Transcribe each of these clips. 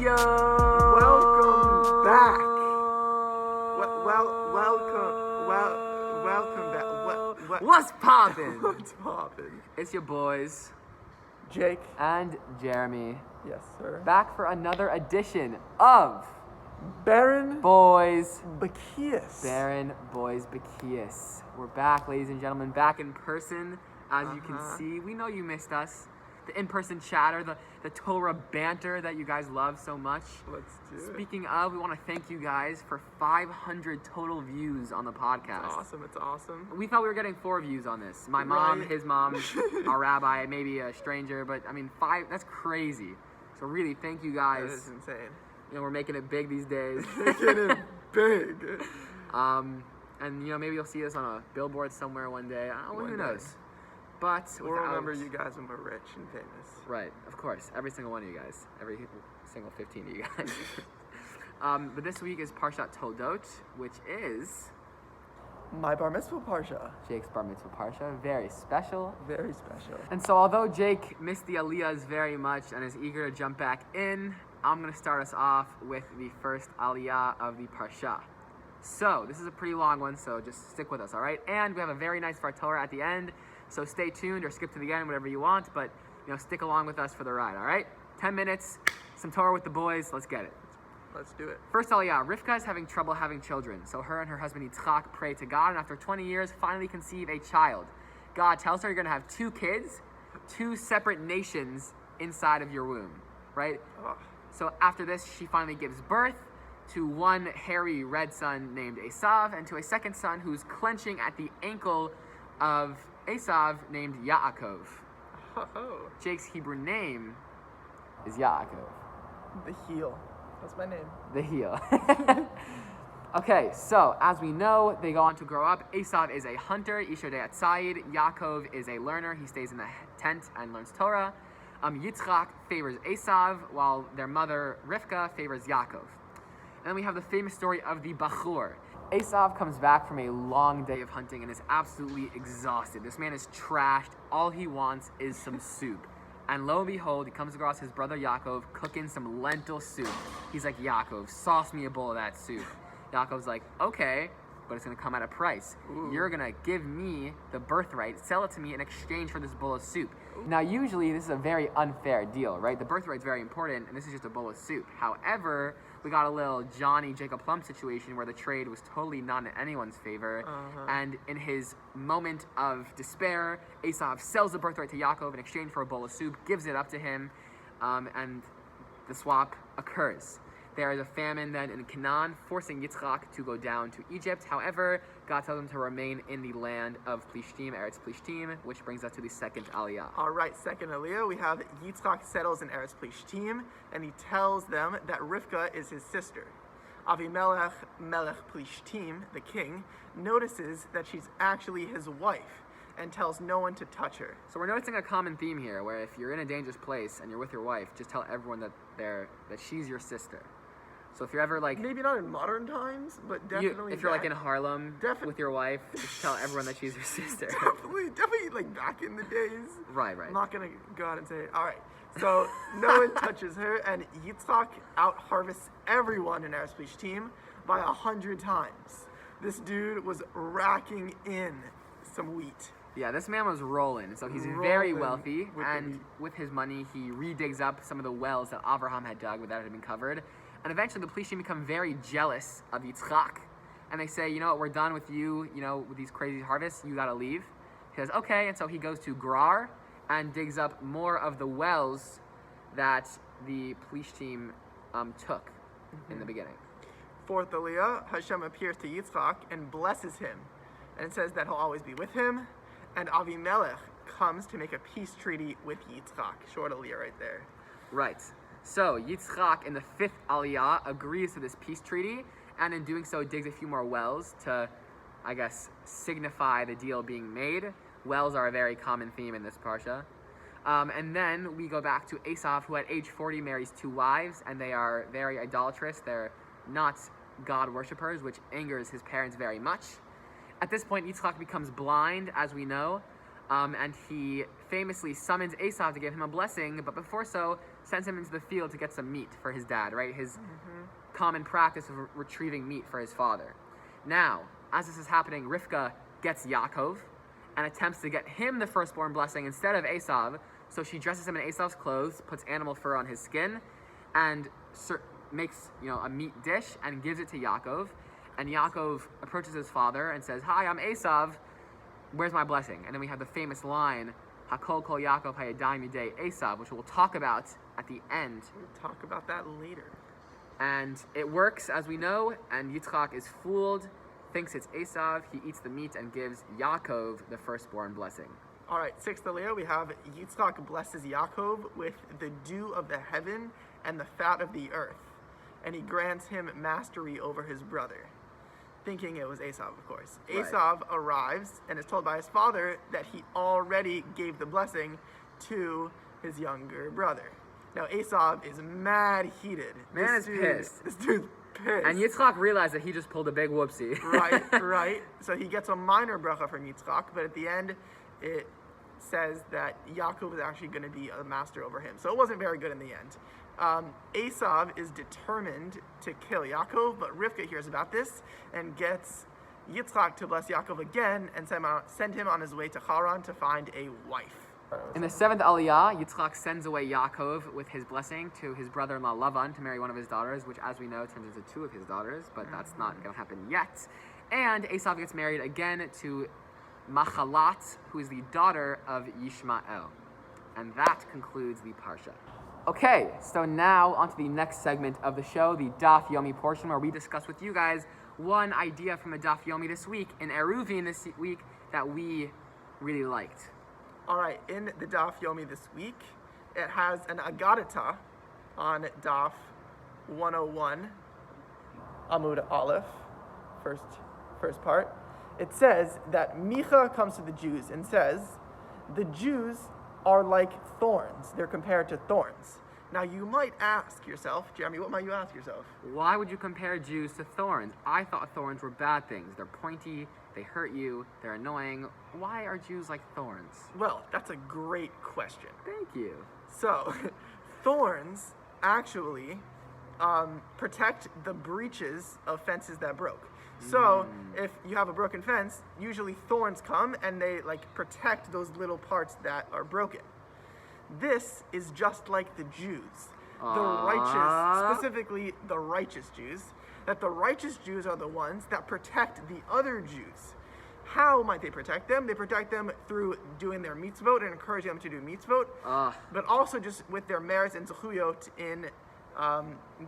Yo! Welcome back. Welcome back. What's poppin'? What's poppin'? It's your boys, Jake. and Jeremy, Yes, sir. back for another edition of Beren. Boys Bekius. Beren, Boys Bekius. We're back, ladies and gentlemen, back in person. As you can see, we know you missed us. The in-person chatter, the Torah banter that you guys love so much. Let's do it. Speaking of, we want to thank you guys for 500 total views on the podcast. It's awesome. We thought we were getting 4 views on this. My mom, Right. his mom, our rabbi, maybe a stranger, but I mean 5, that's crazy. So really, thank you That guys. is insane. You know, we're making it big these days. Making it big. And you know, maybe you'll see us on a billboard somewhere one day. One Who day. knows? But We'll without- remember you guys when we're rich and famous. Right, of course. Every single one of you guys. Every single 15 of you guys. But this week is Parshat Toldot, which is My bar mitzvah parsha. Jake's bar mitzvah parsha. Very special. Very special. And so although Jake missed the aliyahs very much and is eager to jump back in, I'm going to start us off with the first aliyah of the parsha. So this is a pretty long one, so just stick with us, all right? And we have a very nice Davar Torah at the end, so stay tuned or skip to the end, whatever you want, but you know, stick along with us for the ride, all right? 10 minutes, some Torah with the boys, let's get it. Let's do it. First aliyah, Rivka is having trouble having children, so her and her husband Yitzchak pray to God, and after 20 years, finally conceive a child. God tells her you're gonna have 2 kids, 2 separate nations inside of your womb, right? Oh, So after this, she finally gives birth to one hairy red son named Esav, and to a second son who's clenching at the ankle of Esav named Yaakov. oh. Jake's Hebrew name is Yaakov, The heel. That's my name. the heel. Okay, so as we know, they go on to grow up. Esav is a hunter, Ishodei Atzayid. Yaakov is a learner. He stays in the tent and learns Torah. Yitzchak favors Esav, while their mother, Rivka, favors Yaakov. And then we have the famous story of the Bachur. Esav comes back from a long day of hunting and is absolutely exhausted. This man is trashed. All he wants is some soup. And lo and behold, he comes across his brother Yaakov cooking some lentil soup. He's like, Yaakov, sauce me a bowl of that soup. Yaakov's like, okay, but it's gonna come at a price. Ooh. You're gonna give me the birthright, sell it to me in exchange for this bowl of soup. Now, usually this is a very unfair deal, right? The birthright's very important, and this is just a bowl of soup. However, we got a little Johnny Jacob Plum situation where the trade was totally not in anyone's favor. And in his moment of despair, Esav sells the birthright to Yaakov in exchange for a bowl of soup, gives it up to him, and the swap occurs. There is a famine then in Canaan, forcing Yitzchak to go down to Egypt. However, God tells him to remain in the land of Plishtim, Eretz Plishtim, which brings us to the second aliyah. All right, second aliyah, we have Yitzchak settles in Eretz Plishtim, and he tells them that Rivka is his sister. Avimelech, Melech Plishtim, the king, notices that she's actually his wife and tells no one to touch her. So we're noticing a common theme here, where if you're in a dangerous place and you're with your wife, just tell everyone that she's your sister. So if you're ever like, Maybe not in modern times, but definitely if you're like back- in Harlem with your wife, just tell everyone that she's your sister. definitely like back in the days. Right. I'm not gonna go out and say it. All right, so no one touches her, and Yitzchak out harvests everyone in Eretz Plishtim by 100 times. This dude was racking in some wheat. Yeah, this man was rolling. So he's very Rolling wealthy, with the and wheat. with his money, he redigs up some of the wells that Avraham had dug that had been covered. And eventually the Plishtim become very jealous of Yitzchak. And they say, you know what, we're done with you, with these crazy harvests, you gotta leave. He says, okay, and so he goes to Gerar and digs up more of the wells that the Plishtim took in the beginning. Fourth aliyah, Hashem appears to Yitzchak and blesses him. And it says that he'll always be with him. And Avimelech comes to make a peace treaty with Yitzchak. Short aliyah right there. Right. So Yitzchak in the 5th aliyah agrees to this peace treaty, and in doing so digs a few more wells to, I guess, signify the deal being made. Wells are a very common theme in this parsha. And then we go back to Esav, who at age 40 marries 2 wives, and they are very idolatrous. They're not God worshippers, which angers his parents very much. At this point, Yitzchak becomes blind, as we know, And he famously summons Esav to give him a blessing, but before so, sends him into the field to get some meat for his dad, right? His common practice of retrieving meat for his father. Now, as this is happening, Rivka gets Yaakov and attempts to get him the firstborn blessing instead of Esav. So she dresses him in Esav's clothes, puts animal fur on his skin, and makes a meat dish and gives it to Yaakov. And Yaakov approaches his father and says, "Hi, I'm Esav. Where's my blessing?" And then we have the famous line, "Hakol kol Yaakov hayadayim yidei Esav," which we'll talk about at the end. We'll talk about that later. And it works, as we know, and Yitzchak is fooled, thinks it's Esav. He eats the meat and gives Yaakov the firstborn blessing. All right, sixth Aliyah, we have Yitzchak blesses Yaakov with the dew of the heaven and the fat of the earth, and he grants him mastery over his brother, thinking it was Esav, of course. Right. Esav arrives and is told by his father that he already gave the blessing to his younger brother. Now, Esav is mad heated. Man is pissed. This dude's pissed. And Yitzchak realized that he just pulled a big whoopsie. Right. So he gets a minor bracha from Yitzchak, but at the end, it says that Yaakov is actually going to be a master over him. So it wasn't very good in the end. Esav is determined to kill Yaakov, but Rivka hears about this and gets Yitzchak to bless Yaakov again and send him on his way to Haran to find a wife. In the seventh Aliyah, Yitzchak sends away Yaakov with his blessing to his brother-in-law Lavan to marry one of his daughters, which, as we know, turns into two of his daughters, but that's not going to happen yet. And Esav gets married again to Machalat, who is the daughter of Yishmael. And that concludes the Parsha. Okay, so now on to the next segment of the show, the DaFiomi portion, where we discuss with you guys one idea from the DaFiomi this week, in Eruvin this week, that we really liked. All right, in the DaFiomi this week, it has an Agadata on Daf 101, Amud Aleph, first part. It says that Micha comes to the Jews and says, the Jews are like thorns. They're compared to thorns. Now you might ask yourself, Jeremy, what might you ask yourself? Why would you compare Jews to thorns? I thought thorns were bad things. They're pointy, they hurt you, they're annoying. Why are Jews like thorns? Well, that's a great question. Thank you. So, thorns actually protect the breaches of fences that broke. So, if you have a broken fence, usually thorns come and they protect those little parts that are broken. This is just like the Jews. The righteous, specifically the righteous Jews, that the righteous Jews are the ones that protect the other Jews. How might they protect them? They protect them through doing their mitzvot and encouraging them to do mitzvot, but also just with their merits and zechuyot in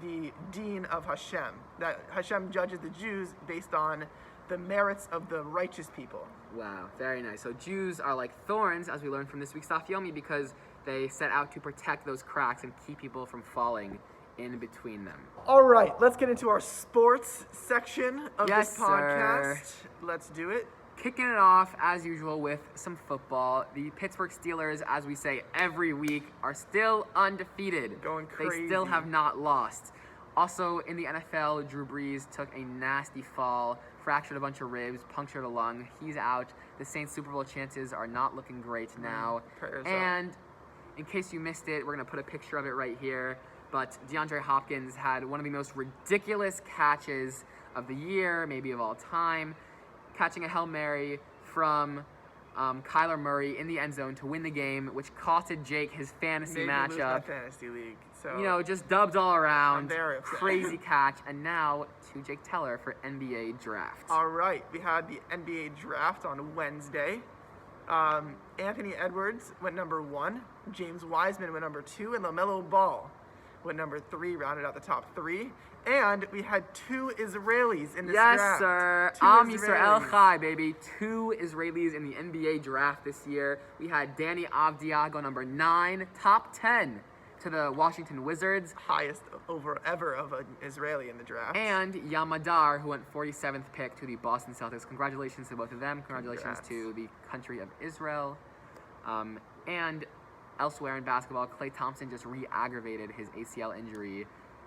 the deen of Hashem. That Hashem judges the Jews based on the merits of the righteous people. Wow, very nice. So Jews are like thorns, as we learned from this week's DaFiomi, because they set out to protect those cracks and keep people from falling in between them. All right, let's get into our sports section of this podcast. Sir. Let's do it. Kicking it off, as usual, with some football. The Pittsburgh Steelers, as we say every week, are still undefeated. Going crazy. They still have not lost. Also, in the NFL, Drew Brees took a nasty fall, fractured a bunch of ribs, punctured a lung. He's out. The Saints' Super Bowl chances are not looking great now. And in case you missed it, we're going to put a picture of it right here. But DeAndre Hopkins had one of the most ridiculous catches of the year, maybe of all time, catching a Hail Mary from Kyler Murray in the end zone to win the game, which costed Jake his fantasy matchup. Lose my fantasy league. So just dubs all around. I'm very upset. Crazy catch. And now to Jake Teller for NBA draft. All right, we had the NBA draft on Wednesday. Anthony Edwards went number 1, James Wiseman went number 2, and LaMelo Ball went number 3, rounded out the top 3. And we had 2 Israelis in this draft. Yes, sir. Two Am Israelis. Yisrael Chai, baby. 2 Israelis in the NBA draft this year. We had Danny Avdija go number 9, top 10 to the Washington Wizards. Highest ever of an Israeli in the draft. And Yamadar, who went 47th pick to the Boston Celtics. Congratulations to both of them. Congratulations to the country of Israel. And elsewhere in basketball, Klay Thompson just re-aggravated his ACL injury.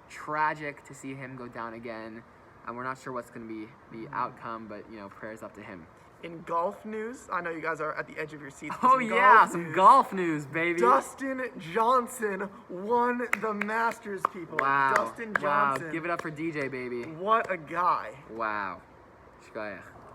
Tragic to see him go down again. And we're not sure what's going to be the outcome, but, prayers up to him. In golf news, I know you guys are at the edge of your seats. Oh yeah, some golf news, baby. Dustin Johnson won the Masters, people. Wow. Dustin Johnson. Wow. Give it up for DJ, baby. What a guy. Wow.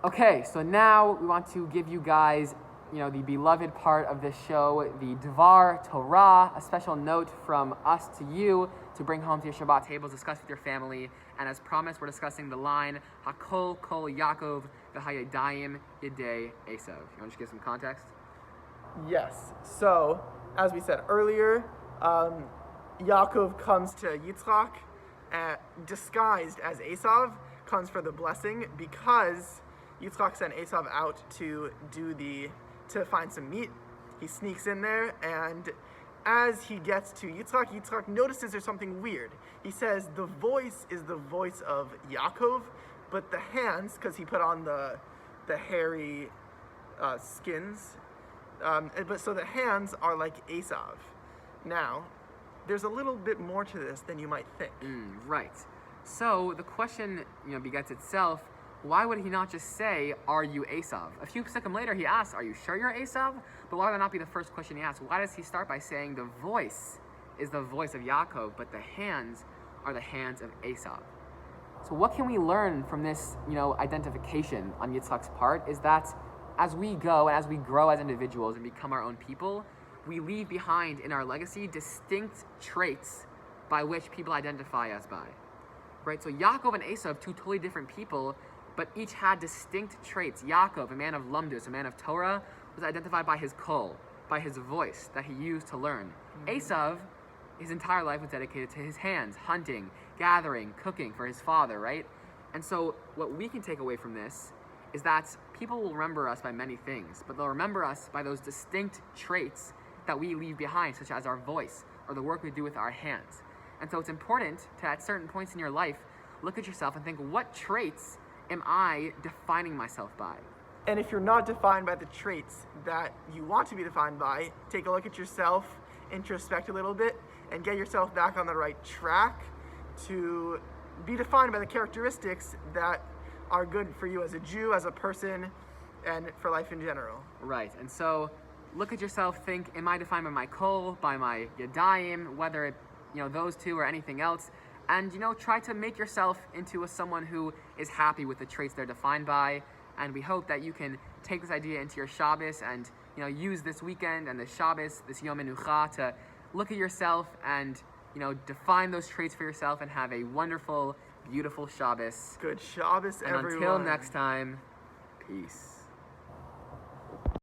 Okay, so now we want to give you guys, the beloved part of this show, the Davar Torah, a special note from us to you to bring home to your Shabbat tables, discuss with your family. And as promised, we're discussing the line, Hakol Kol Yaakov V'Hayadayim Yedei Esav. You want to just give some context? Yes. So, as we said earlier, Yaakov comes to Yitzchak disguised as Esav, comes for the blessing because Yitzchak sent Esav out to find some meat. He sneaks in there, and as he gets to Yitzchak, Yitzchak notices there's something weird. He says the voice is the voice of Yaakov, but the hands, because he put on the hairy skins, so the hands are like Esav. Now, there's a little bit more to this than you might think. Right. So the question, begets itself. Why would he not just say, "Are you Esav?" A few seconds later, he asks, "Are you sure you're Esav?" But why would that not be the first question he asks? Why does he start by saying the voice is the voice of Yaakov, but the hands are the hands of Esav? So what can we learn from this, identification on Yitzchak's part is that as we go and as we grow as individuals and become our own people, we leave behind in our legacy distinct traits by which people identify us by. Right? So Yaakov and Esav, two totally different people, but each had distinct traits. Yaakov, a man of lumdus, a man of Torah, was identified by his kol, by his voice that he used to learn. Esav, his entire life was dedicated to his hands, hunting, gathering, cooking for his father, right? And so what we can take away from this is that people will remember us by many things, but they'll remember us by those distinct traits that we leave behind, such as our voice or the work we do with our hands. And so it's important to, at certain points in your life, look at yourself and think, what traits am I defining myself by? And if you're not defined by the traits that you want to be defined by, take a look at yourself, introspect a little bit, and get yourself back on the right track to be defined by the characteristics that are good for you as a Jew, as a person, and for life in general. Right, and so look at yourself, think, am I defined by my kol, by my yadayim, whether it, those two or anything else, and, try to make yourself into someone who is happy with the traits they're defined by, and we hope that you can take this idea into your Shabbos and, use this weekend and the Shabbos, this Yom Menucha, to look at yourself and, define those traits for yourself and have a wonderful, beautiful Shabbos. Good Shabbos, and everyone. Until next time, peace.